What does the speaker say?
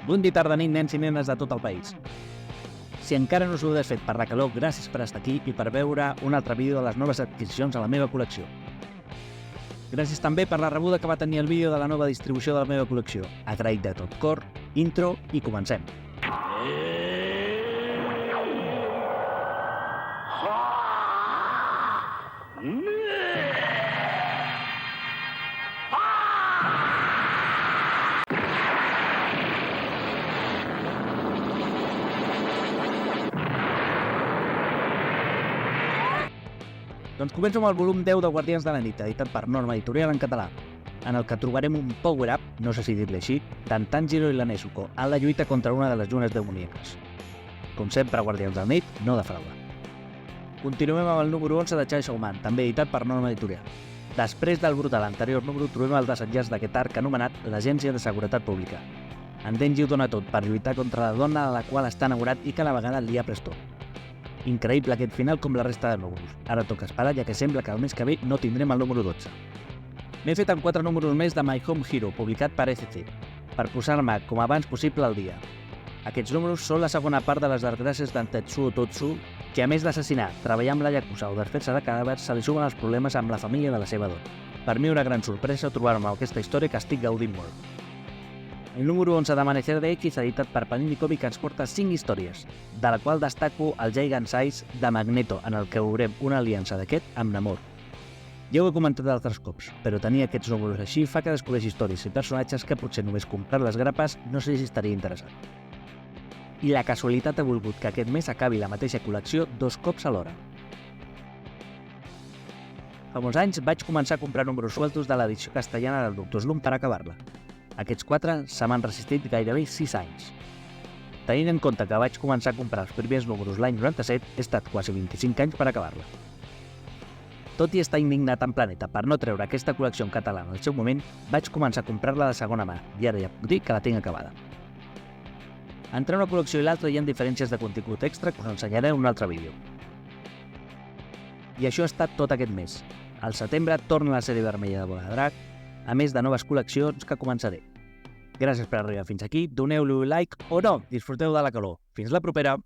Bon dia, tarda, nit, nens i nenes de tot el país. Si encara no us ho heu desfet per la calor, gràcies per estar aquí i per veure un altre vídeo de les noves adquisicions a la meva col·lecció. Gràcies també per la rebuda que va tenir el vídeo de la nova distribució de la meva col·lecció. Agraït de tot cor, intro i comencem. Doncs començo amb el volum 10 de Guardians de la Nit, editat per Norma Editorial en català, en el que trobarem un power-up, no sé si dir-li així, d'en Tanjiro i la Nezuko en la lluita contra una de les llunes demoníaques. Com sempre, Guardians de la Nit no defrauda. Continuem amb el número 11 de Chainsaw Man, també editat per Norma Editorial. Després del brutal anterior número trobem el desenllaç d'aquest arc anomenat l'Agència de Seguretat Pública. En Denji ho dona tot per lluitar contra la dona a la qual està enamorat i que a la vegada li ha pres tot. Increïble aquest final com la resta de números. Ara toca esperar, ja que sembla que el mes que ve no tindrem el número 12. M'he fet amb 4 números més de My Home Hero, publicat per ECC, per posar-me com abans possible al dia. Aquests números són la segona part de les desgràcies d'en Tetsuo Totsu, que a més d'assassinar, treballar amb la Yakuza o desfer-se de cadàvers, se li sumen els problemes amb la família de la seva dona. Per mi una gran sorpresa trobar-me aquesta història que estic gaudint molt. El número 11 d'Amanecer de X, editat per Panini Comics, ens porta 5 històries, de la qual destaco el Gigant Size de Magneto, en el que veurem una aliança d'aquest amb Namor. Ja ho he comentat altres cops, però tenir aquests números així fa que descobreixi històries i personatges que potser només comprar les grapes no sé si estaria interessat. I la casualitat ha volgut que aquest mes acabi la mateixa col·lecció 2 cops alhora. Fa molts anys vaig començar a comprar números sueltos de l'edició castellana del Doctor Slump per acabar-la. Aquests 4 se m'han resistit gairebé 6 anys. Tenint en compte que vaig començar a comprar els primers números l'any 97, he estat quasi 25 anys per acabar-la. Tot i estar indignat en Planeta per no treure aquesta col·lecció en català en el seu moment, vaig començar a comprar-la de segona mà i ara ja puc dir que la tinc acabada. Entre una col·lecció i l'altra hi ha diferències de contingut extra que us ensenyaré en un altre vídeo. I això ha estat tot aquest mes. Al setembre torna la sèrie vermella de Bola de Drac, a més de noves col·leccions que començaré. Gràcies per arribar fins aquí, doneu-li un like o no, disfruteu de la calor. Fins la propera!